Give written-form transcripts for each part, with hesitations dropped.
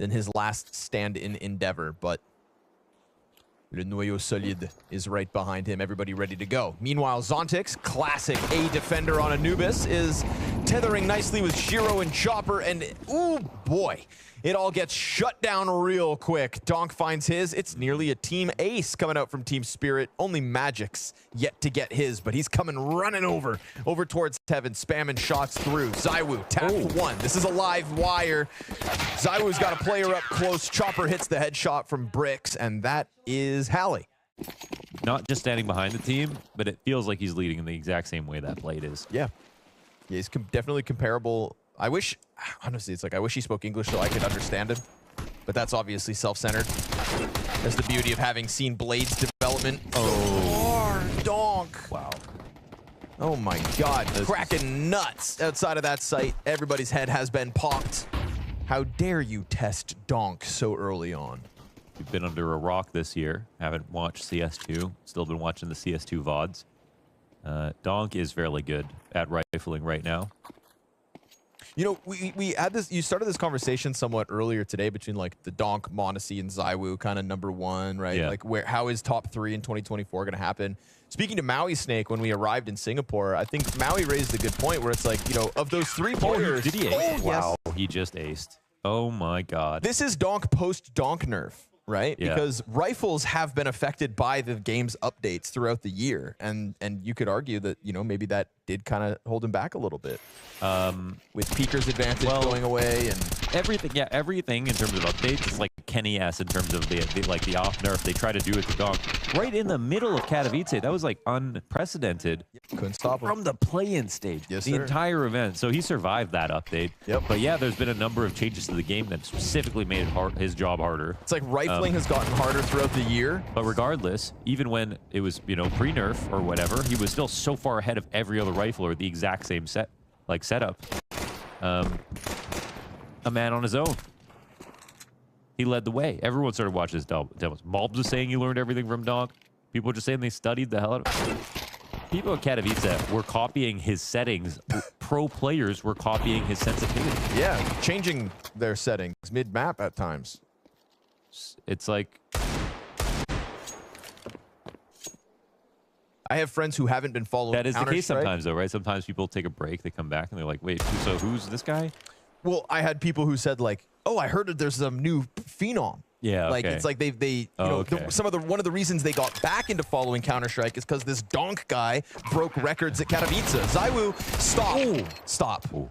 than his last stand in Endeavor, but Le Noyau Solide is right behind him. Everybody ready to go. Meanwhile, Zontix, classic A defender on Anubis, is tethering nicely with Shiro and Chopper, and ooh boy, it all gets shut down real quick. Donk finds his. It's nearly a team ace coming out from Team Spirit. Only Magic's yet to get his, but he's coming running over towards Heaven, spamming shots through. Zywoo tapped one. This is a live wire. Zywoo's got a player up close. Chopper hits the headshot from Bricks, and that is Hallie. Not just standing behind the team, but it feels like he's leading in the exact same way that Blade is. Yeah, he's definitely comparable. I wish, honestly, it's like I wish he spoke English so I could understand him, but that's obviously self-centered. That's the beauty of having seen Blade's development. Oh, Donk. Wow. Oh my God, cracking nuts outside of that site. Everybody's head has been popped. How dare you test Donk so early on? We've been under a rock this year. Haven't watched CS2. Still been watching the CS2 VODs. Donk is fairly good at rifling right now. You know, we had this, you started this conversation somewhat earlier today between like the Donk, Monacy, and Zywoo kind of #1, right? Yeah. Like how is top 3 in 2024 going to happen? Speaking to Maui Snake, when we arrived in Singapore, I think Maui raised a good point where it's like, you know, of those 3 players. Did he ace? Oh, Wow, yes. he just aced. Oh my God. This is Donk post-Donk nerf, right? Yeah. Because rifles have been affected by the game's updates throughout the year. And you could argue that, you know, maybe that did kind of hold him back a little bit. With Peeker's advantage going away and everything in terms of updates, it's like Kenny S in terms of the off nerf they try to do with the Donk right in the middle of Katowice. That was like unprecedented. Couldn't stop him from the play-in stage. Yes, the sir. entire event. So he survived that update. Yep. But yeah, there's been a number of changes to the game that specifically made his job harder. It's like rifling has gotten harder throughout the year. But regardless, even when it was, you know, pre-nerf or whatever, he was still so far ahead of every other rifler, the exact same setup. A man on his own. He led the way. Everyone started watching his demos. Malbs was saying he learned everything from Donk. People were just saying they studied the hell out of it. People at Katowice were copying his settings. Pro players were copying his sensitivity. Yeah, changing their settings mid-map at times. It's like... I have friends who haven't been following That is the case Counter-Strike. sometimes, though, right? Sometimes people take a break, they come back, and they're like, wait, so who's this guy? Well, I had people who said like, "Oh, I heard that there's some new phenom." Yeah, like okay. it's like they you know, one of the reasons they got back into following Counter-Strike is because this Donk guy broke records at Katowice. Zywoo, stop, stop. Ooh.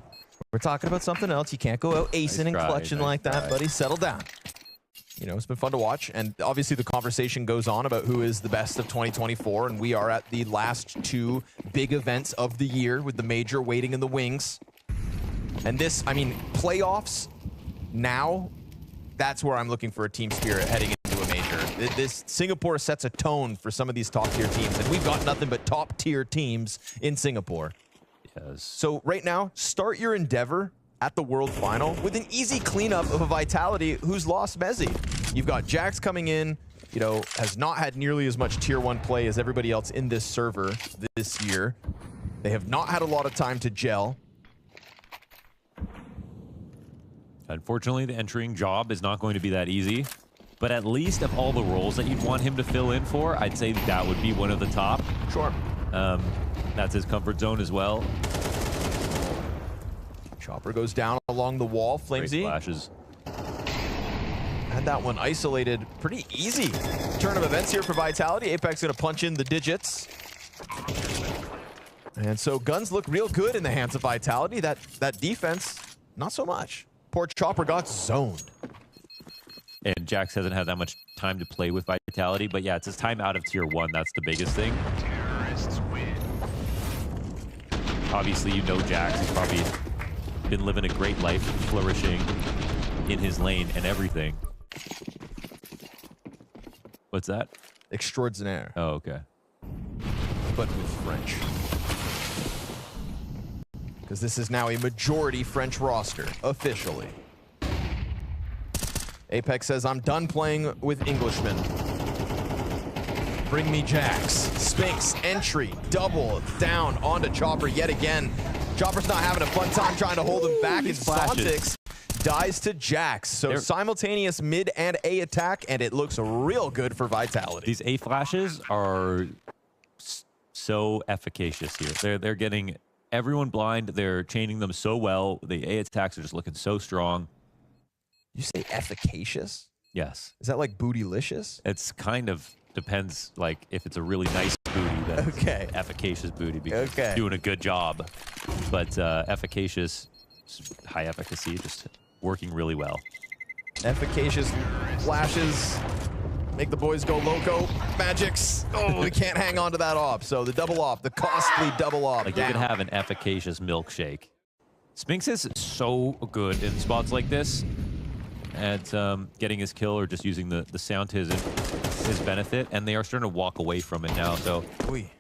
We're talking about something else. You can't go out acing and clutching like that, try. buddy. Settle down. You know, it's been fun to watch, and obviously the conversation goes on about who is the best of 2024, and we are at the last 2 big events of the year with the major waiting in the wings. And this, I mean, playoffs now, that's where I'm looking for a team spirit heading into a major. This Singapore sets a tone for some of these top-tier teams, and we've got nothing but top-tier teams in Singapore. Yes. So right now, start your endeavor at the World Final with an easy cleanup of a Vitality who's lost Mezzy. You've got Jax coming in, you know, has not had nearly as much Tier 1 play as everybody else in this server this year. They have not had a lot of time to gel. Unfortunately, the entering job is not going to be that easy. But at least of all the roles that you'd want him to fill in for, I'd say that would be one of the top. Sure. That's his comfort zone as well. Chopper goes down along the wall. Great Flamesy flashes. had that one isolated pretty easy. Turn of events here for Vitality. Apex going to punch in the digits. And so guns look real good in the hands of Vitality. That defense, not so much. Poor Chopper got zoned. And Jax hasn't had that much time to play with Vitality, but yeah, it's his time out of Tier 1. That's the biggest thing. Terrorists win. Obviously, you know Jax. He's probably been living a great life, flourishing in his lane and everything. What's that? Extraordinaire, Oh, okay. but with French. Because this is now a majority French roster, officially. Apex says, I'm done playing with Englishmen. Bring me Jax. Spinks, entry, double, down onto Chopper yet again. Chopper's not having a fun time trying to hold him back. It's flashes. Zontix dies to Jax. So simultaneous mid and A attack, and it looks real good for Vitality. These A flashes are so efficacious here. They're getting everyone blind. They're chaining them so well. The A attacks are just looking so strong. You say efficacious? Yes. Is that like bootylicious? It's kind of depends, like, if it's a really nice booty, that's okay. efficacious booty because it's doing a good job. But efficacious, high efficacy, just working really well. Efficacious flashes make the boys go loco. Magics. Oh, we can't hang on to that op. So the double op, the costly double op. Like, you could have an efficacious milkshake. Spinks is so good in spots like this at getting his kill or just using the sound to his benefit, and they are starting to walk away from it now. So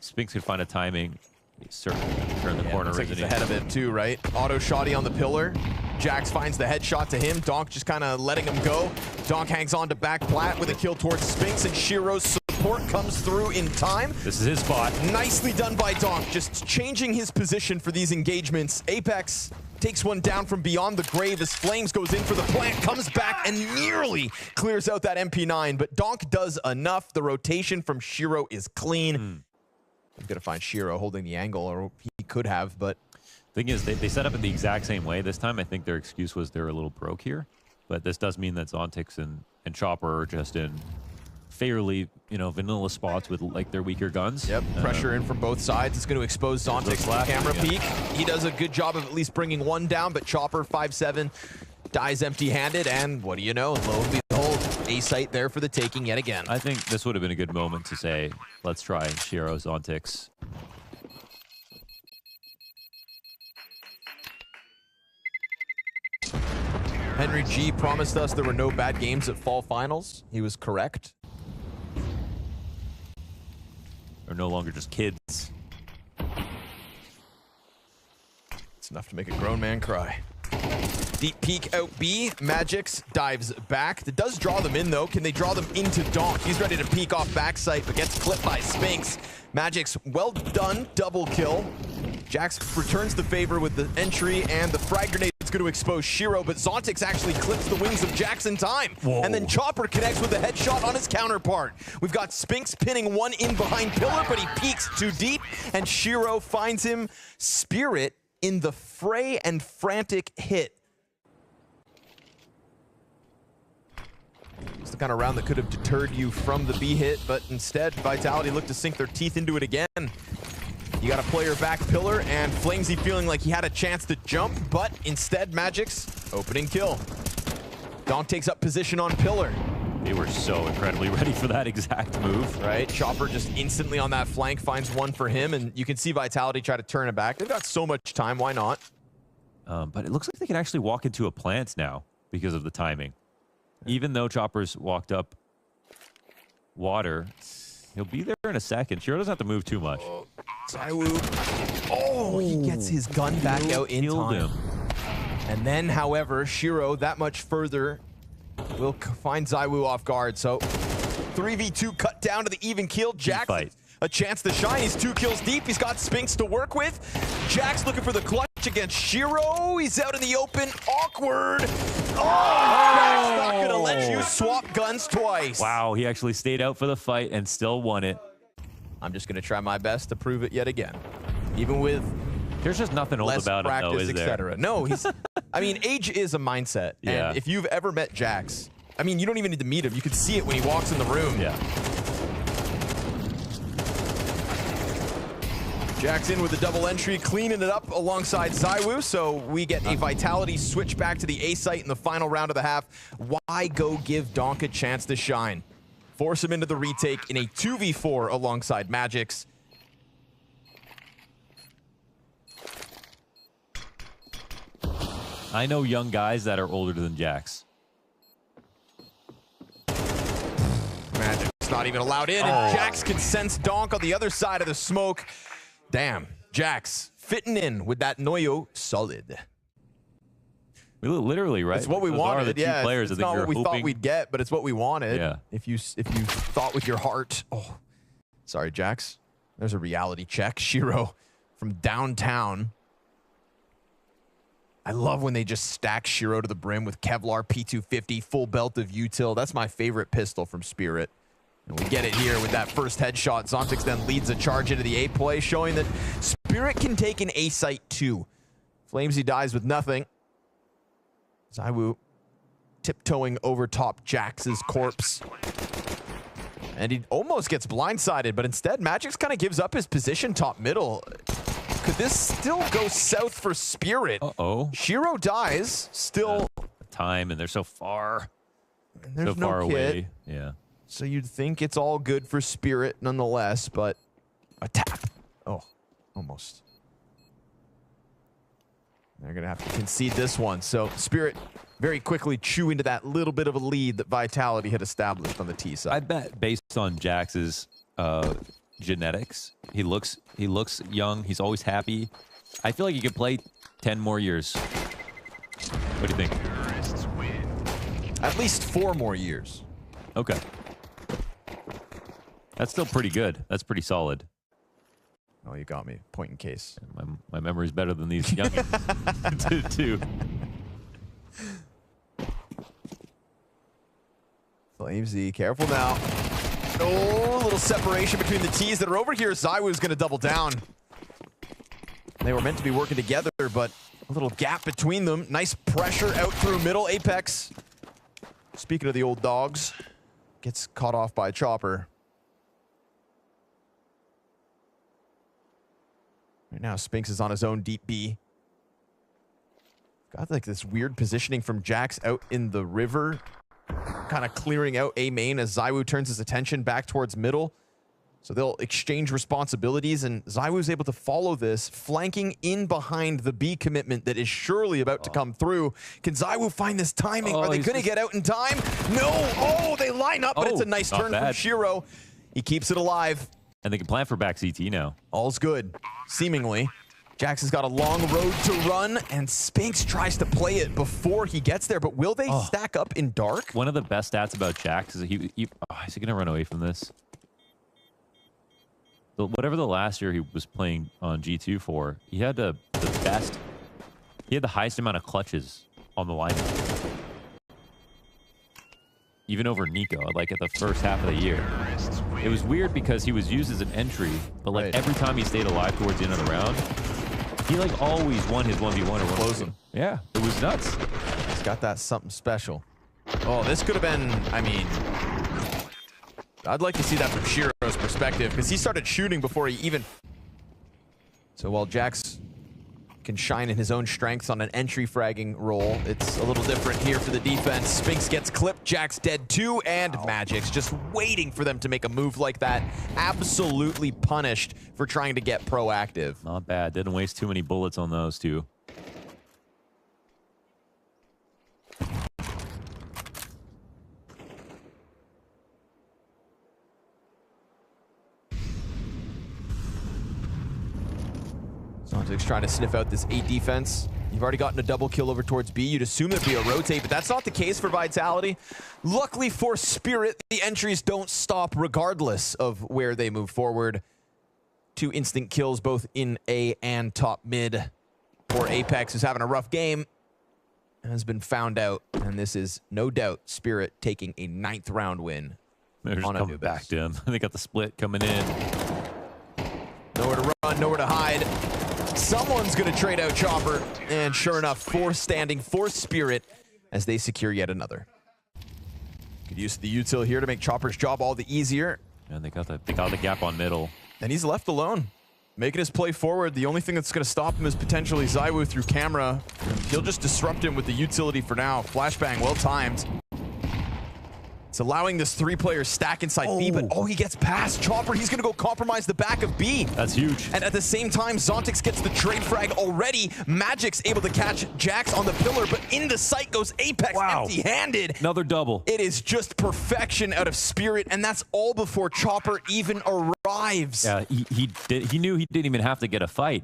Spinks could find a timing. He's certainly turn the corner. Looks like he's ahead of it too, right? Auto shotty on the pillar. Jax finds the headshot to him. Donk just kind of letting him go. Donk hangs on to back plat with a kill towards Spinks, and Shiro's support comes through in time. This is his spot. Nicely done by Donk, just changing his position for these engagements. Apex takes one down from beyond the grave as Flames goes in for the plant, comes back and nearly clears out that MP9, but Donk does enough. The rotation from Shiro is clean. I'm gonna find Shiro holding the angle, or he could have, but thing is, they set up it the exact same way this time. I think their excuse was they're a little broke here, but this does mean that Zontix and Chopper are just in fairly, vanilla spots with like their weaker guns. Yep, pressure in from both sides. It's going to expose Zontix to the camera peek. He does a good job of at least bringing one down, but Chopper 5-7 dies empty-handed, and what do you know? Lo and behold, A site there for the taking yet again. I think this would have been a good moment to say, let's try Shiro Zontix. Henry G promised us there were no bad games at Fall Finals. He was correct. They're no longer just kids. It's enough to make a grown man cry. Deep peek out B. Magix dives back. That does draw them in, though. Can they draw them into Donk? He's ready to peek off backside, but gets clipped by Spinks. Magix, well done. Double kill. Jax returns the favor with the entry, and the frag grenade is going to expose Shiro, but Zontix actually clips the wings of Jax in time. Whoa. And then Chopper connects with a headshot on his counterpart. We've got Spinks pinning one in behind Pillar, but he peeks too deep, and Shiro finds him. Spirit in the fray and frantic hit. It's the kind of round that could have deterred you from the B hit, but instead, Vitality looked to sink their teeth into it again. You got a player back Pillar, and Flamesy feeling like he had a chance to jump, but instead, Magic's opening kill. Donk takes up position on Pillar. They were so incredibly ready for that exact move. Right, Chopper just instantly on that flank finds one for him, and you can see Vitality try to turn it back. They've got so much time, why not? But it looks like they can actually walk into a plant now because of the timing. Even though Chopper's walked up water, he'll be there in a second. Shiro doesn't have to move too much. Zywoo. Oh, he gets his gun back out in time. Him. And then, however, Shiro that much further will find Zywoo off guard. So 3v2 cut down to the even kill. Jax a chance to shine. He's 2 kills deep. He's got Spinks to work with. Jax looking for the clutch against Shiro. He's out in the open. Awkward. Jax not gonna let you swap guns twice. Wow, he actually stayed out for the fight and still won it. I'm just gonna try my best to prove it yet again. Even with there's just nothing old about him, though, is there? No, he's. I mean, age is a mindset. Yeah. And if you've ever met Jax, I mean, you don't even need to meet him. You can see it when he walks in the room. Yeah. Jax in with the double entry, cleaning it up alongside Zywoo, so we get a Vitality switch back to the A site in the final round of the half. Why go give Donk a chance to shine? Force him into the retake in a 2v4 alongside Magix. I know young guys that are older than Jax. Magic's not even allowed in, and Jax can sense Donk on the other side of the smoke. Damn, Jax fitting in with that Noyo solid. Literally, right? It's what we Those wanted. Are the Yeah, players it's I think not what we hoping... thought we'd get, but it's what we wanted. Yeah. If you thought with your heart. Oh, sorry, Jax. There's a reality check. Shiro from downtown. I love when they just stack Shiro to the brim with Kevlar, P250, full belt of util. That's my favorite pistol from Spirit. And we get it here with that first headshot. Zontix then leads a charge into the A play, showing that Spirit can take an A site too. Flamesy dies with nothing. ZywOo tiptoeing over top Jax's corpse. And he almost gets blindsided, but instead Magix kind of gives up his position top middle. Could this still go south for Spirit? Uh-oh. Shiro dies, still. Time, and they're so far. And there's so far no away. Yeah. So you'd think it's all good for Spirit nonetheless, but a tap. Oh, almost. They're going to have to concede this one. So Spirit very quickly chew into that little bit of a lead that Vitality had established on the T side. I bet based on Jax's genetics, he looks young. He's always happy. I feel like he could play 10 more years. What do you think? At least 4 more years. Okay. That's still pretty good. That's pretty solid. Oh, you got me. Point in case. My memory's better than these youngins, too. Flamesy, careful now. Oh, a little separation between the T's that are over here. ZywOo's going to double down. They were meant to be working together, but a little gap between them. Nice pressure out through middle. Apex, speaking of the old dogs, gets caught off by Chopper. Right now, Spinks is on his own deep B. Got like this weird positioning from Jax out in the river, kind of clearing out A main as ZywOo turns his attention back towards middle. So they'll exchange responsibilities, and ZywOo's able to follow this, flanking in behind the B commitment that is surely about to come through. Can ZywOo find this timing? Are they going to get out in time? No! Oh, they line up, but it's a nice turn from Shiro. He keeps it alive. And they can plan for back CT now. All's good, seemingly. Jax has got a long road to run, and Spinks tries to play it before he gets there, but will they stack up in dark? One of the best stats about Jax is that is he going to run away from this? Whatever the last year he was playing on G2 for, he had the best, he had the highest amount of clutches on the lineup. Even over Nico, like at the first half of the year. It was weird because he was used as an entry, but like every time he stayed alive towards the end of the round, he like always won his 1v1 or 1v2. Yeah, it was nuts. He's got that something special. Oh, this could have been, I mean, I'd like to see that from Shiro's perspective, because he started shooting before he even... So while Jax can shine in his own strengths on an entry fragging role, it's a little different here for the defense. Spinks gets clipped, Jax dead too, and Magix just waiting for them to make a move like that. Absolutely punished for trying to get proactive. Not bad. Didn't waste too many bullets on those two. Zontix trying to sniff out this A defense. You've already gotten a double kill over towards B. You'd assume there'd be a rotate, but that's not the case for Vitality. Luckily for Spirit, the entries don't stop regardless of where they move forward. 2 instant kills both in A and top mid. Poor Apex, who's having a rough game, has been found out, and this is no doubt Spirit taking a 9th round win. They're just coming back to him. They got the split coming in. Nowhere to run, nowhere to hide. Someone's going to trade out Chopper, and sure enough, 4 standing for Spirit as they secure yet another. Could use the util here to make Chopper's job all the easier. And they got the gap on middle. And he's left alone, making his play forward. The only thing that's going to stop him is potentially ZywOo through camera. He'll just disrupt him with the utility for now. Flashbang, well timed. It's allowing this 3-player stack inside B, but he gets past Chopper. He's going to go compromise the back of B. That's huge. And at the same time, Zontix gets the trade frag already. Magix able to catch Jax on the pillar, but into sight goes Apex empty-handed. Another double. It is just perfection out of Spirit, and that's all before Chopper even arrives. Yeah, he knew he didn't even have to get a fight.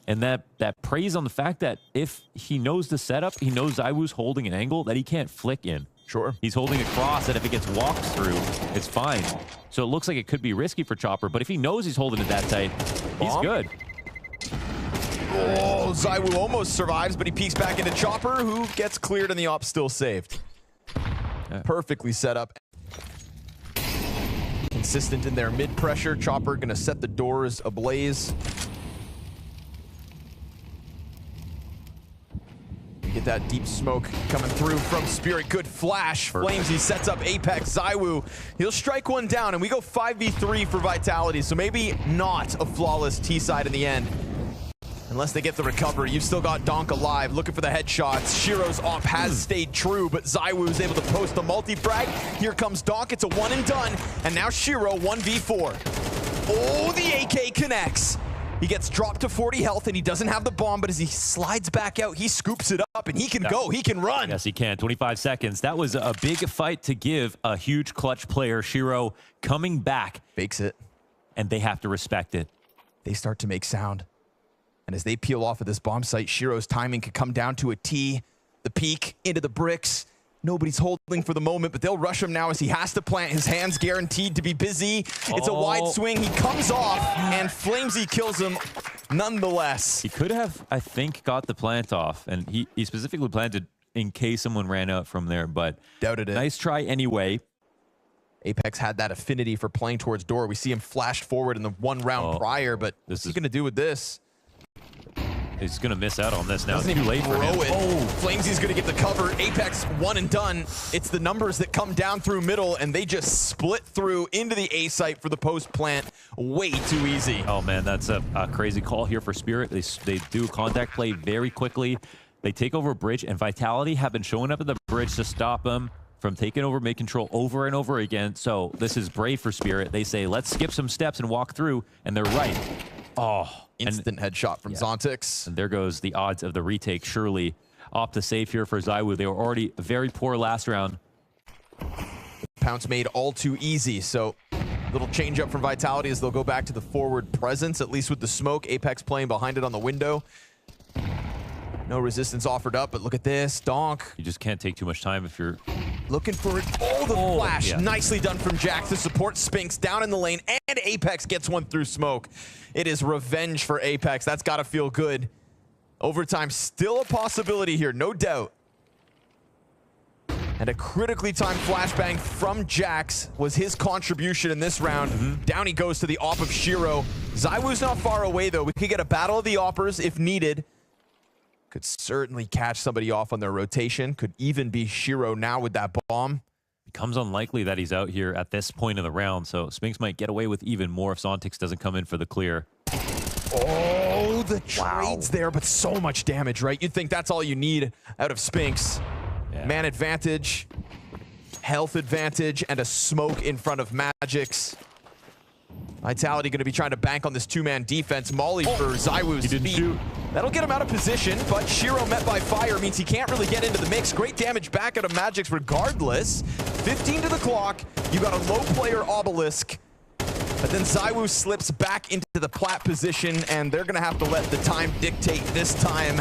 And that preys on the fact that if he knows the setup, he knows ZywOo's holding an angle that he can't flick in. Sure. He's holding a cross that if it gets walked through, it's fine. So it looks like it could be risky for Chopper, but if he knows he's holding it that tight, he's good. Oh, ZywOo almost survives, but he peeks back into Chopper, who gets cleared and the op still saved. Perfectly set up. Consistent in their mid-pressure. Chopper gonna set the doors ablaze. You get that deep smoke coming through from Spirit. Good flash. Flames, he sets up Apex. ZywOo, he'll strike one down, and we go 5v3 for Vitality, so maybe not a flawless T-side in the end. Unless they get the recovery. You've still got Donk alive, looking for the headshots. Shiro's op has stayed true, but ZywOo's able to post the multi-frag. Here comes Donk, it's a one and done. And now Shiro, 1v4. Oh, the AK connects. He gets dropped to 40 health, and he doesn't have the bomb, but as he slides back out, he scoops it up, and he can go, he can run. Yes, he can. 25 seconds. That was a big fight to give a huge clutch player. Shiro coming back. Fakes it. And they have to respect it. They start to make sound. And as they peel off of this bomb site, Shiro's timing could come down to a T. The peek into the bricks. Nobody's holding for the moment, but they'll rush him now as he has to plant. His hands guaranteed to be busy. It's a wide swing. He comes off, and Flamesy kills him nonetheless. He could have, I think, got the plant off, and he specifically planted in case someone ran out from there, but doubted it. Nice try anyway. Apex had that affinity for playing towards door. We see him flashed forward in the one round prior, but what's he going to do with this? He's going to miss out on this now. It's too late for him. Oh, Flamesy's going to get the cover. Apex one and done. It's the numbers that come down through middle, and they just split through into the A site for the post plant. Way too easy. Oh, man, that's a crazy call here for Spirit. They do contact play very quickly. They take over bridge, and Vitality have been showing up at the bridge to stop them from taking over mid control over and over again. So this is brave for Spirit. They say, let's skip some steps and walk through, and they're right. Oh, instant headshot from Zontix. And there goes the odds of the retake. Surely opt to save here for ZywOo. They were already very poor last round. Pounce made all too easy. So little change up from Vitality as they'll go back to the forward presence, at least with the smoke. Apex playing behind it on the window. No resistance offered up, but look at this. Donk. You just can't take too much time if you're looking for it. Oh, the flash. Nicely done from Jax to support Spinks down in the lane, and Apex gets one through smoke. It is revenge for Apex. That's got to feel good. Overtime still a possibility here, no doubt. And a critically timed flashbang from Jax was his contribution in this round. Down he goes to the op of Shiro. ZywOo's not far away, though. We could get a battle of the oppers if needed. Could certainly catch somebody off on their rotation. Could even be Shiro now with that bomb. Becomes unlikely that he's out here at this point in the round, so Spinks might get away with even more if Zontix doesn't come in for the clear. Oh, the trades there, but so much damage, right? You'd think that's all you need out of Spinks. Man advantage, health advantage, and a smoke in front of Magix. Vitality going to be trying to bank on this two-man defense. Molly for ZywOo's feet. That'll get him out of position, but Shiro met by fire means he can't really get into the mix. Great damage back out of Magix regardless. 15 to the clock. You got a low player Obelisk, but then ZywOo slips back into the plat position, and they're going to have to let the time dictate this time.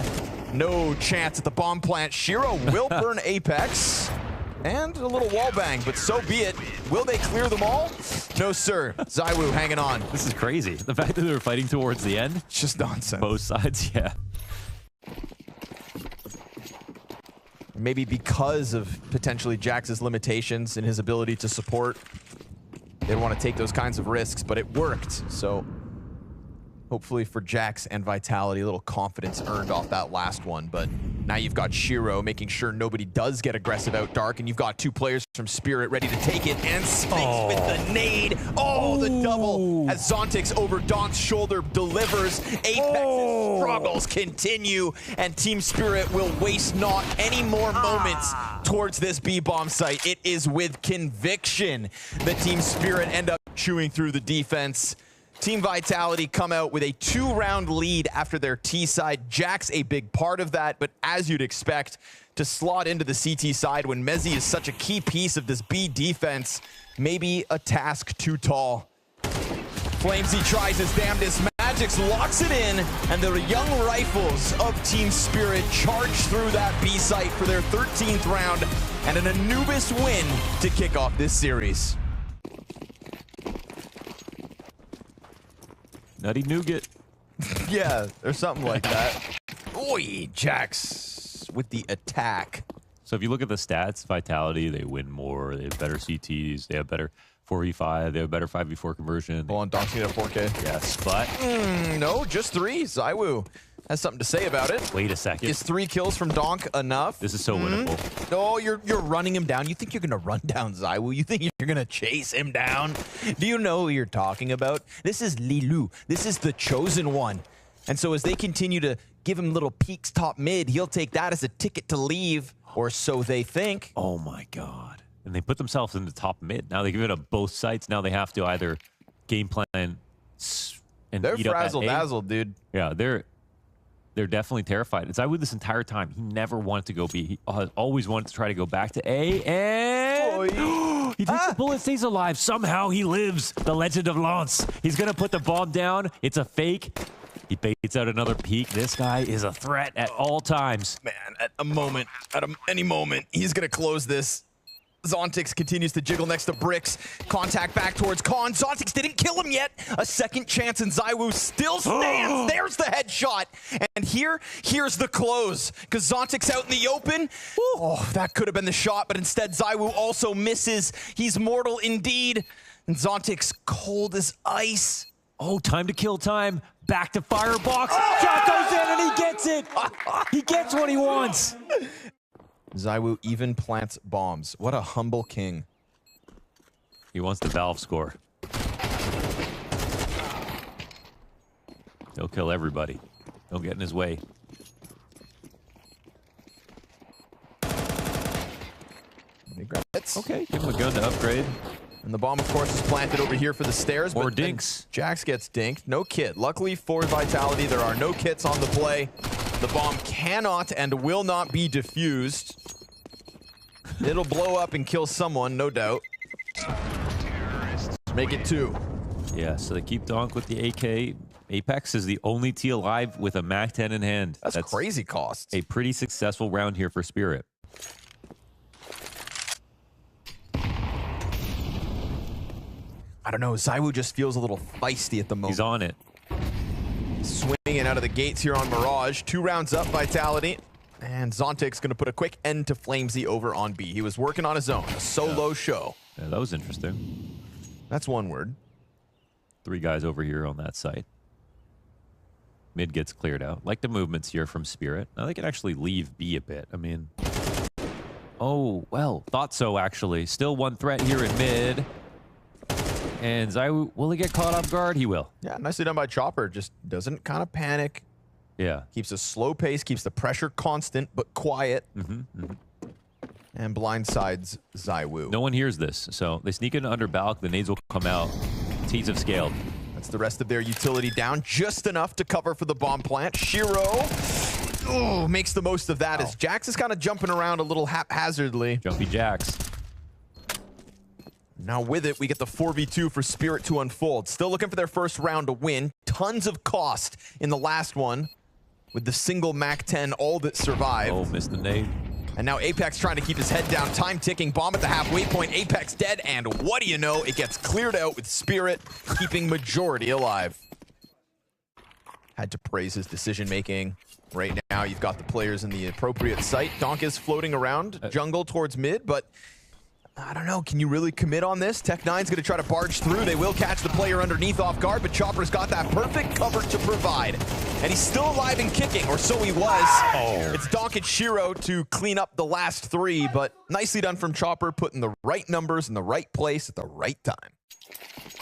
No chance at the bomb plant. Shiro will burn Apex. And a little wall bang, but so be it. Will they clear them all? No, sir. ZywOo hanging on. This is crazy. The fact that they were fighting towards the end. It's just nonsense. Both sides, yeah. Maybe because of potentially Jax's limitations and his ability to support, they don't want to take those kinds of risks, but it worked. So hopefully for Jax and Vitality, a little confidence earned off that last one. But now you've got Shiro making sure nobody does get aggressive out dark, and you've got two players from Spirit ready to take it, and Spinks with the nade. Oh, the double as Zontix over Donk's shoulder delivers. Apex's struggles continue, and Team Spirit will waste not any more moments towards this B-bomb site. It is with conviction that Team Spirit end up chewing through the defense. Team Vitality come out with a 2-round lead after their T side. Jax a big part of that, but as you'd expect, to slot into the CT side when Mezzy is such a key piece of this B defense, maybe a task too tall. Flamesy tries his damnedest. Magix locks it in, and the young rifles of Team Spirit charge through that B site for their 13th round and an Anubis win to kick off this series. Nutty Nougat. Yeah, or something like that. Oi, Jax with the attack. So if you look at the stats, Vitality, they win more. They have better CTs. They have better 4v5. They have better 5v4 conversion. Hold on, Donk's gonna 4K. Yes, but... no, just 3. ZywOo has something to say about it. Wait a second. Is 3 kills from Donk enough? This is so winnable. Oh, you're running him down. You think you're going to run down ZywOo? You think you're going to chase him down? Do you know who you're talking about? This is Lilu. This is the chosen one. And so as they continue to give him little peeks top mid, he'll take that as a ticket to leave, or so they think. Oh, my God. And they put themselves in the top mid. Now they give it up both sides. Now they have to either game plan and they're eat up that frazzle-dazzled, dude. Yeah, they're definitely terrified. It's ZywOo this entire time. He never wanted to go B. He always wanted to try to go back to A, and he takes the bullet, stays alive. Somehow he lives. The Legend of Lance. He's going to put the bomb down. It's a fake. He baits out another peek. This guy is a threat at all times. Man, at any moment, he's going to close this. Zontix continues to jiggle next to Bricks. Contact back towards Khan. Zontix didn't kill him yet. A second chance, and ZywOo still stands. There's the headshot. And here's the close. Because Zontix out in the open. Oh, that could have been the shot, but instead ZywOo also misses. He's mortal indeed. And Zontix cold as ice. Oh, time to kill time. Back to firebox. Shot goes in, and he gets it. He gets what he wants. ZywOo even plants bombs. What a humble king. He wants the Valve score. He'll kill everybody. Don't get in his way. Okay, give him a gun to upgrade. And the bomb, of course, is planted over here for the stairs. Or but dinks. Jax gets dinked. No kit. Luckily for Vitality, there are no kits on the play. The bomb cannot and will not be defused. It'll blow up and kill someone, no doubt. Make it 2. Yeah, so they keep Donk with the AK. Apex is the only T alive with a MAC-10 in hand. That's crazy cost. A pretty successful round here for Spirit. I don't know. ZywOo just feels a little feisty at the moment. He's on it. Swinging out of the gates here on Mirage. 2 rounds up, Vitality. And Zontix going to put a quick end to Flamesy over on B. He was working on his own. A solo show. Yeah, that was interesting. That's one word. 3 guys over here on that site. Mid gets cleared out. Like the movements here from Spirit. Now they can actually leave B a bit. I mean... Oh, well, thought so, actually. Still one threat here in mid. And ZywOo, will he get caught off guard? He will. Yeah, nicely done by Chopper. Just doesn't kind of panic. Yeah. Keeps a slow pace, keeps the pressure constant, but quiet. And blindsides ZywOo. No one hears this, so they sneak in under Balk. The nades will come out. Tees have scaled. That's the rest of their utility down. Just enough to cover for the bomb plant. Shiro makes the most of that as Jax is kind of jumping around a little haphazardly. Jumpy Jax. Now with it, we get the 4v2 for Spirit to unfold. Still looking for their first round to win. Tons of cost in the last one with the single MAC-10, all that survived. Oh, missed the nade. And now Apex trying to keep his head down. Time ticking, bomb at the halfway point. Apex dead, and what do you know? It gets cleared out with Spirit keeping majority alive. Had to praise his decision-making. Right now, you've got the players in the appropriate site. Donk is floating around jungle towards mid, but I don't know, can you really commit on this? Tech9's gonna try to barge through. They will catch the player underneath off guard, but Chopper's got that perfect cover to provide. And he's still alive and kicking, or so he was. It's Donk and Shiro to clean up the last 3, but nicely done from Chopper, putting the right numbers in the right place at the right time.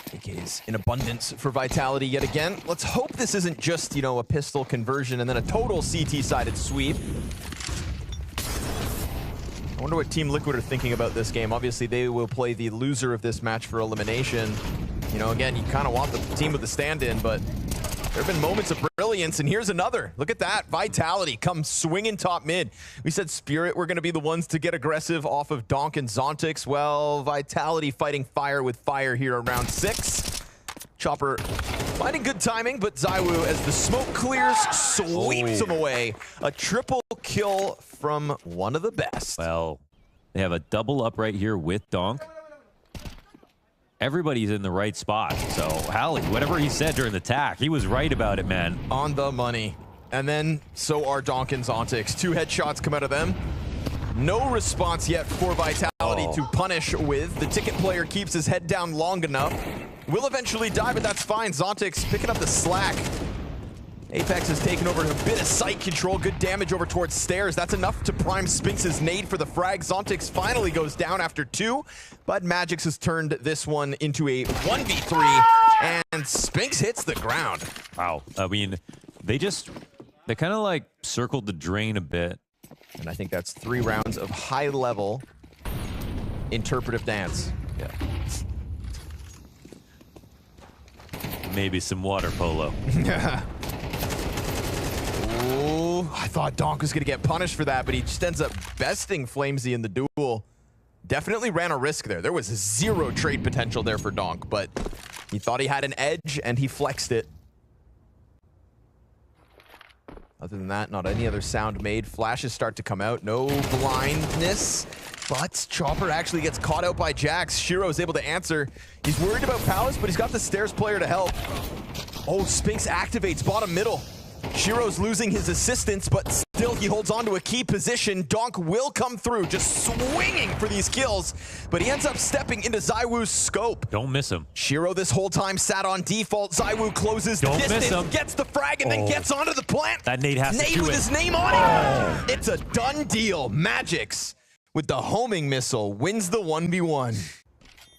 AKs in abundance for Vitality yet again. Let's hope this isn't just, you know, a pistol conversion and then a total CT-sided sweep. I wonder what Team Liquid are thinking about this game. Obviously, they will play the loser of this match for elimination. You know, again, you kind of want the team with the stand-in, but there have been moments of brilliance, and here's another. Look at that. Vitality comes swinging top mid. We said Spirit were going to be the ones to get aggressive off of Donk and Zontix. Well, Vitality fighting fire with fire here around 6. Chopper finding good timing, but ZywOo, as the smoke clears, sweeps him away. A triple kill from one of the best. Well, they have a double up right here with Donk. everybody's in the right spot. So, Hallie, whatever he said during the attack, he was right about it, man. On the money. And then, so are Donk and Zontix. 2 headshots come out of them. No response yet for Vitality to punish with. The ticket player keeps his head down long enough. Will eventually die, but that's fine. Zontix picking up the slack. Apex has taken over a bit of sight control. Good damage over towards stairs. That's enough to prime Spinx's nade for the frag. Zontix finally goes down after 2, but Magix has turned this one into a 1v3, and Spinx hits the ground. Wow. I mean, they kind of like circled the drain a bit. And I think that's 3 rounds of high-level interpretive dance. Yeah. Maybe some water polo. Oh, I thought Donk was going to get punished for that, but he just ends up besting Flamesy in the duel. Definitely ran a risk there. There was 0 trade potential there for Donk, but he thought he had an edge, and he flexed it. Other than that, not any other sound made. Flashes start to come out. No blindness, but Chopper actually gets caught out by Jax. Shiro is able to answer. He's worried about Palace, but he's got the stairs player to help. Oh, Spinx activates bottom middle. Shiro's losing his assistance, but still he holds on to a key position. Donk will come through, just swinging for these kills, but he ends up stepping into ZywOo's scope. Don't miss him. Shiro this whole time sat on default. ZywOo closes Don't distance, miss him. gets the frag, and then gets onto the plant. That nade has to Nade do with it. his name on it. It's a done deal. Magix with the homing missile wins the 1v1.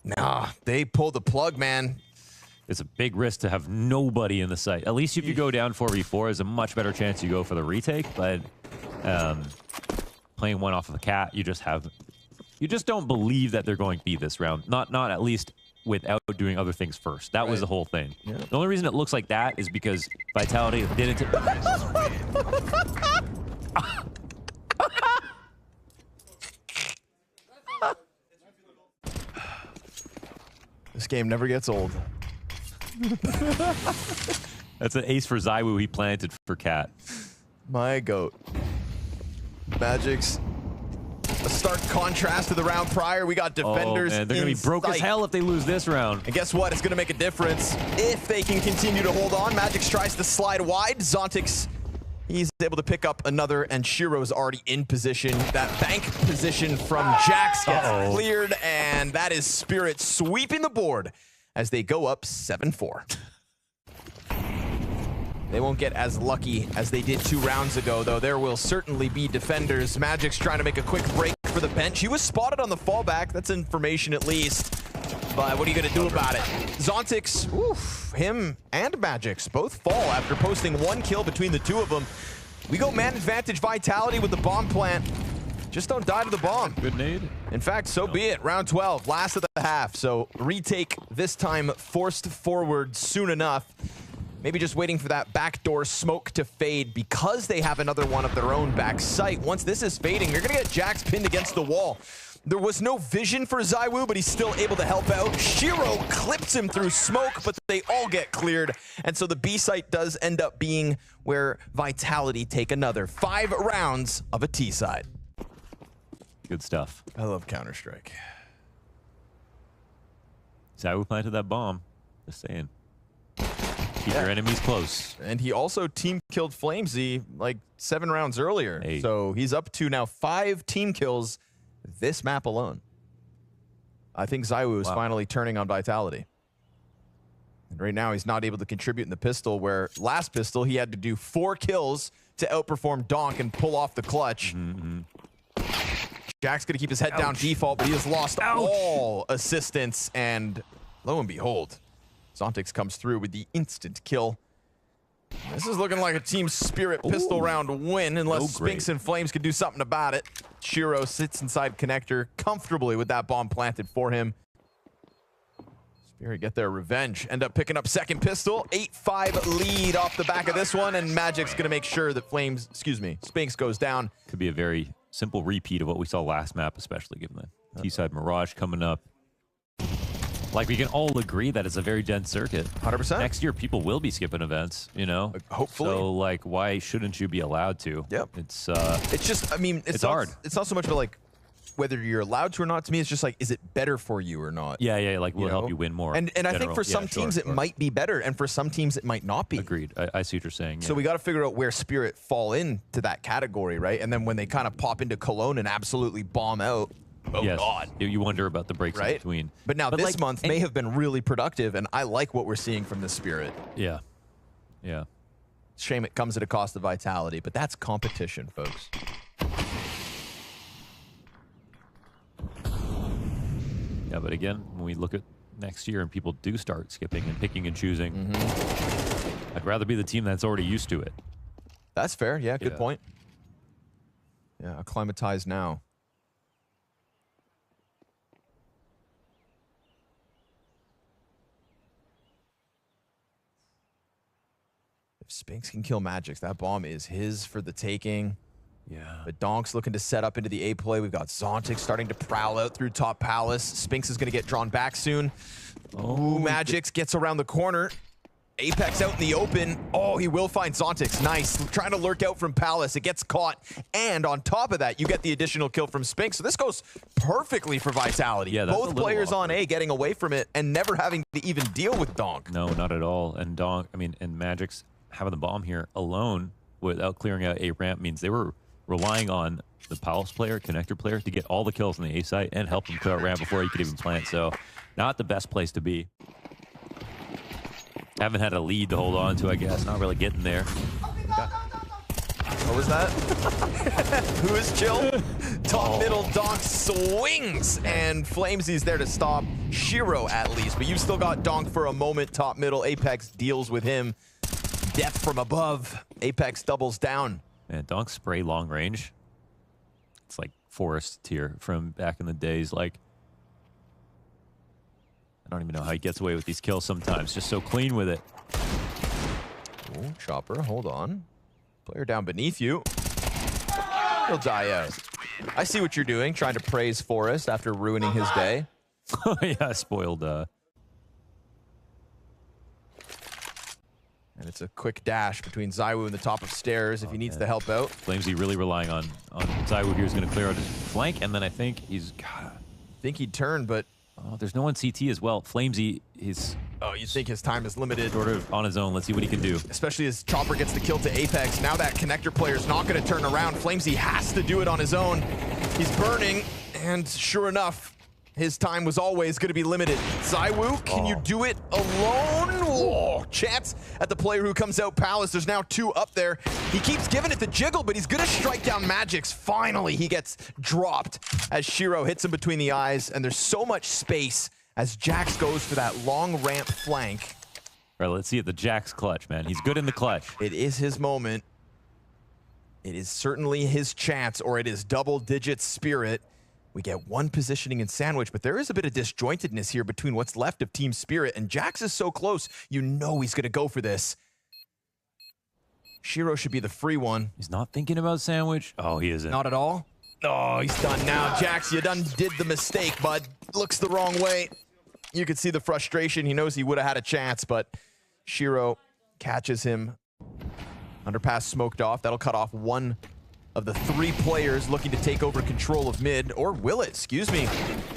Nah, they pull the plug, man. It's a big risk to have nobody in the site. At least if you go down 4v4, there's a much better chance you go for the retake. But playing one off of the cat, you just don't believe that they're going to be this round. Not at least without doing other things first. That was the whole thing. Yeah. The only reason it looks like that is because Vitality didn't. This game never gets old. That's an ace for ZywOo he planted for Cat. My goat. Magix. A stark contrast to the round prior. We got defenders. Oh, man, they're going to be broke as hell if they lose this round. And guess what? It's going to make a difference if they can continue to hold on. Magix tries to slide wide. Zontix, he's able to pick up another, and Shiro's already in position. That bank position from Jax gets cleared, and that is Spirit sweeping the board as they go up 7-4. They won't get as lucky as they did 2 rounds ago, though. There will certainly be defenders. Magix trying to make a quick break for the bench. He was spotted on the fallback. That's information at least. But what are you going to do about it? Zontix, oof, him and Magix both fall after posting 1 kill between the 2 of them. We go man advantage Vitality with the bomb plant. Just don't die to the bomb. Good nade. In fact, so be it. Round 12, last of the half. So retake this time forced forward soon enough. Maybe just waiting for that backdoor smoke to fade because they have another one of their own back sight. Once this is fading, you're going to get Jax pinned against the wall. There was no vision for ZywOo, but he's still able to help out. Shiro clips him through smoke, but they all get cleared. And so the B site does end up being where Vitality take another 5 rounds of a T side. Good stuff. I love Counter-Strike. ZywOo planted that bomb. Just saying. Keep your enemies close. And he also team killed Flamesy like 7 rounds earlier. Hey. So he's up to now 5 team kills this map alone. I think ZywOo is finally turning on Vitality. And right now he's not able to contribute in the pistol, where last pistol he had to do 4 kills to outperform Donk and pull off the clutch. Jack's gonna keep his head down default, but he has lost all assistance, and lo and behold, Zontix comes through with the instant kill. This is looking like a Team Spirit pistol round win, unless Spinx and Flames can do something about it. Shiro sits inside connector comfortably with that bomb planted for him. Spirit get their revenge, end up picking up second pistol. 8-5 lead off the back of this one, and Magic's gonna make sure that Spinx goes down. Could be a very simple repeat of what we saw last map, especially given the T-side Mirage coming up. Like, we can all agree that it's a very dense circuit. 100%. Next year, people will be skipping events, you know? Hopefully. So, like, why shouldn't you be allowed to? Yep. It's just, I mean, it's hard. It's not so much about, like, whether you're allowed to or not. To me, it's just like, is it better for you or not? Yeah, like will help you win more. And I think for some teams it might be better, and for some teams it might not be. Agreed. I see what you're saying. So we got to figure out where Spirit fall into that category, right? And then when they kind of pop into Cologne and absolutely bomb out, oh God. You wonder about the breaks in between. But now this month may have been really productive, and I like what we're seeing from the Spirit. Yeah. Yeah. Shame it comes at a cost of vitality, but that's competition, folks. Yeah, but again, when we look at next year and people do start skipping and picking and choosing, I'd rather be the team that's already used to it. That's fair. Yeah, good point. Yeah, acclimatize now. If Spinks can kill Magix, that bomb is his for the taking. Yeah. But Donk's looking to set up into the A play. We've got Zontic starting to prowl out through top palace. Spinks is going to get drawn back soon. Ooh, Magix gets around the corner. Apex out in the open. Oh, he will find Zontix. Nice. Trying to lurk out from Palace. It gets caught. And on top of that, you get the additional kill from Spinks. So this goes perfectly for Vitality. Yeah, both players on A getting away from it and never having to even deal with Donk. No, not at all. And Donk, I mean, and Magix having the bomb here alone without clearing out A ramp means they were relying on the Palace player, connector player, to get all the kills on the A site and help him clear out ramp before he could even plant. So not the best place to be. Haven't had a lead to hold on to, I guess. Not really getting there. What was that? Who is chill? Top middle, Donk swings, and Flamesy's there to stop Shiro at least. But you've still got Donk for a moment. Top middle, Apex deals with him. Death from above. Apex doubles down. Man, Donk's spray long range. It's like Forest tier from back in the days. Like, I don't even know how he gets away with these kills sometimes. Just so clean with it. Ooh, Chopper, hold on. Player down beneath you. He'll die out. I see what you're doing, trying to praise Forest after ruining his day. Yeah, spoiled. And it's a quick dash between Zywoo and the top of stairs if he needs the help out. Flamesy really relying on Zywoo here, who's going to clear out his flank, and then I think he's... God, think he'd turn, but... Oh, there's no one CT as well. Flamesy is... Oh, you think his time is limited. Sort of on his own. Let's see what he can do. Especially as Chopper gets the kill to Apex. Now that connector player's not going to turn around. Flamesy has to do it on his own. He's burning, and sure enough, his time was always going to be limited. Zywoo, can you do it alone? Oh, chance at the player who comes out Palace. There's now two up there. He keeps giving it to Jiggle, but he's going to strike down Magix. Finally, he gets dropped as Shiro hits him between the eyes, and there's so much space as Jax goes for that long ramp flank. All right, let's see it. The Jax clutch, man. He's good in the clutch. It is his moment. It is certainly his chance, or it is double-digit Spirit. We get one positioning in Sandwich, but there is a bit of disjointedness here between what's left of Team Spirit, and Jax is so close, you know he's going to go for this. Shiro should be the free one. He's not thinking about Sandwich. Oh, he isn't. Not at all? Oh, he's done now. Jax, you done did the mistake, bud. Looks the wrong way. You could see the frustration. He knows he would have had a chance, but Shiro catches him. Underpass smoked off. That'll cut off one of the three players looking to take over control of mid, or will it? Excuse me.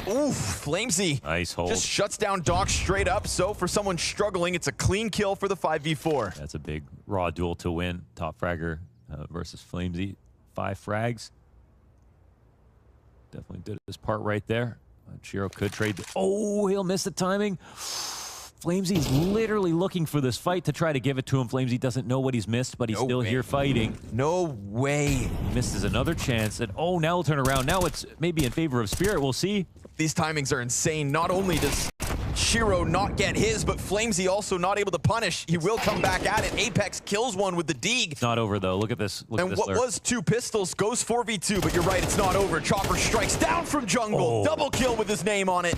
Oof, Flamesy. Nice hold. Just shuts down Doc straight up. So for someone struggling, it's a clean kill for the 5v4. That's a big raw duel to win. Top fragger versus Flamesy. 5 frags. Definitely did his part right there. Shiro could trade. Oh, he'll miss the timing. Flamesy's literally looking for this fight to try to give it to him. Flamesy doesn't know what he's missed, but he's still here fighting. No way. He misses another chance. And oh, now we'll turn around. Now it's maybe in favor of Spirit. We'll see. These timings are insane. Not only does Shiro not get his, but Flamesy also not able to punish. He will come back at it. Apex kills one with the Deeg. It's not over, though. Look at this. Look at this. And what was 2 pistols goes 4v2, but you're right, it's not over. Chopper strikes down from jungle. Double kill with his name on it.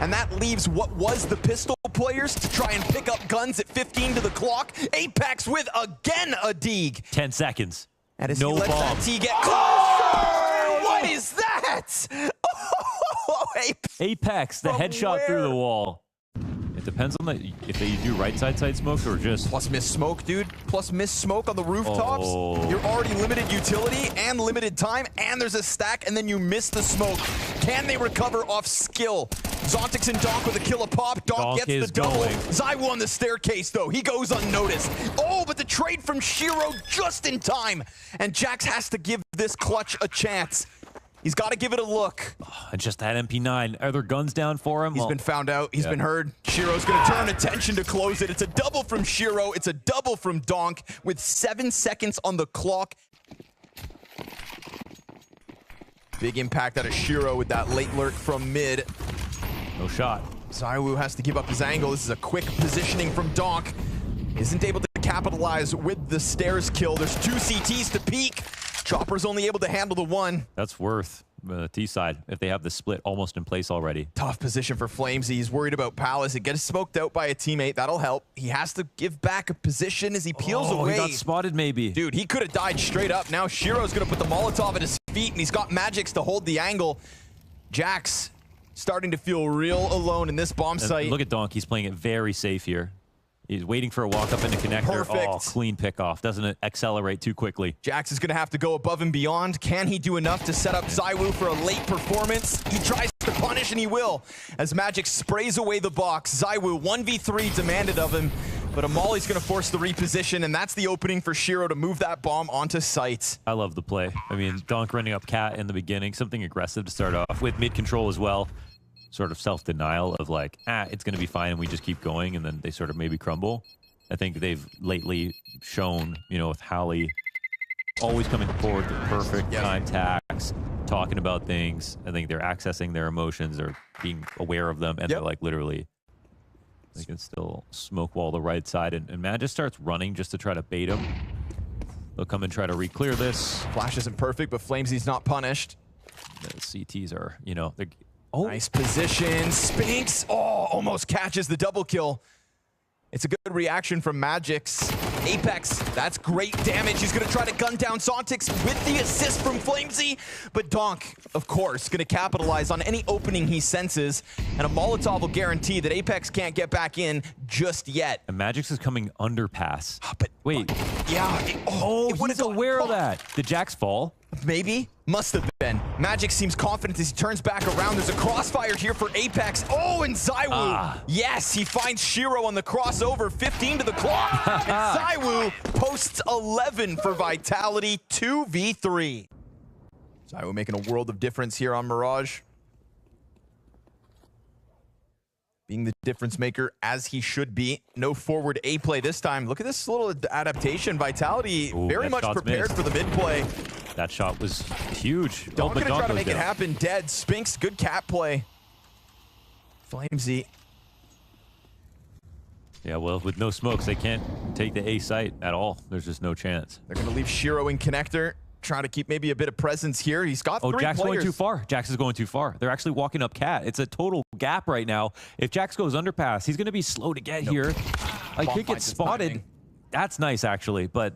And that leaves what was the pistol players to try and pick up guns at 15 to the clock. Apex with, again, a Deeg. 10 seconds. And as no he lets bomb. that T get close. What is that? Apex, the headshot through the wall. And Depends on if they do right side smokes or just... Plus miss smoke, dude. Plus miss smoke on the rooftops. Oh. You're already limited utility and limited time, and there's a stack, and then you miss the smoke. Can they recover off skill? Zontix and Donk with a kill a pop. Donk gets the double. ZywOo on the staircase, though. He goes unnoticed. Oh, but the trade from Shiro just in time. And Jax has to give this clutch a chance. He's got to give it a look. Oh, and just that MP9. Are there guns down for him? He's been found out. He's been heard. Shiro's going to turn attention to close it. It's a double from Shiro. It's a double from Donk with 7 seconds on the clock. Big impact out of Shiro with that late lurk from mid. No shot. ZywOo has to give up his angle. This is a quick positioning from Donk. Isn't able to capitalize with the stairs kill. There's 2 CTs to peek. Chopper's only able to handle the one. That's worth T-side if they have the split almost in place already. Tough position for Flamesy. He's worried about Palace. It gets smoked out by a teammate. That'll help. He has to give back a position as he peels away. He got spotted maybe. Dude, he could have died straight up. Now Shiro's going to put the Molotov at his feet, and he's got Magix to hold the angle. Jax starting to feel real alone in this bomb site. Look at Donk. He's playing it very safe here. He's waiting for a walk up into connector. Perfect. Oh, clean pick off. Doesn't it accelerate too quickly? Jax is going to have to go above and beyond. Can he do enough to set up ZywOo for a late performance? He tries to punish, and he will. As Magix sprays away the box, ZywOo 1v3 demanded of him, but Amali's going to force the reposition, and that's the opening for Shiro to move that bomb onto site. I love the play. I mean, Donk running up Cat in the beginning, something aggressive to start off with mid control as well. Sort of self-denial of like, it's going to be fine, and we just keep going, and then they sort of maybe crumble. I think they've lately shown, you know, with Hallie always coming forward with perfect time tags, talking about things. I think they're accessing their emotions or being aware of them, and they're like literally, they can still smoke wall the right side. And man just starts running just to try to bait him. They'll come and try to re-clear this. Flash isn't perfect, but Flamesy's not punished. The CTs are, you know, they're... Nice position. Spinks. Almost catches the double kill. It's a good reaction from Magix. Apex, that's great damage. He's going to try to gun down Zontix with the assist from Flamesy. But Donk, of course, going to capitalize on any opening he senses. And a Molotov will guarantee that Apex can't get back in just yet. And Magix is coming underpass. But wait. Yeah. He's aware of that. Did Jax fall? Maybe. Must have been. Magix seems confident as he turns back around. There's a crossfire here for Apex. And ZywOo. Yes, he finds Shiro on the crossover. 15 to the clock. And ZywOo posts 11 for Vitality. 2v3. ZywOo making a world of difference here on Mirage. Being the difference maker as he should be. No forward A play this time. Look at this little adaptation. Vitality very much prepared for the mid play. That shot was huge. Donk gonna try to make it happen. Dead. Spinks, good cat play. Flamesy. Yeah, well, with no smokes, they can't take the A site at all. There's just no chance. They're going to leave Shiro in connector. Trying to keep maybe a bit of presence here. He's got 3 Jax players. Going too far. Jax is going too far. They're actually walking up Cat. It's a total gap right now. If Jax goes underpass, he's going to be slow to get here. Like, he gets spotted. That's nice, actually, but...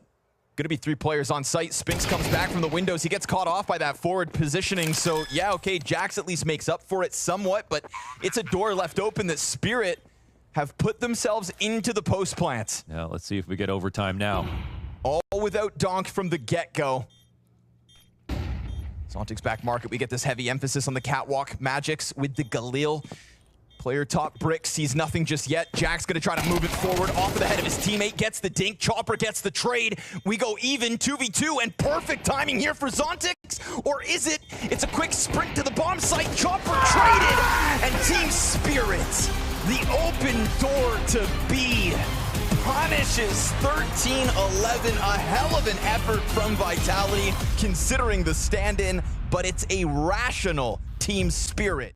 Going to be 3 players on site. Spinks comes back from the windows. He gets caught off by that forward positioning. So, yeah, okay, Jax at least makes up for it somewhat, but it's a door left open that Spirit have put themselves into the post plant. Yeah, let's see if we get overtime now. All without Donk from the get-go. Zontix back market. We get this heavy emphasis on the catwalk. Magix with the Galil. Player top brick sees nothing just yet. Jack's going to try to move it forward off of the head of his teammate. Gets the dink. Chopper gets the trade. We go even 2v2 and perfect timing here for Zontix. Or is it? It's a quick sprint to the bomb site. Chopper traded. And Team Spirit, the open door to B, punishes 13-11. A hell of an effort from Vitality considering the stand-in, but it's a rational Team Spirit.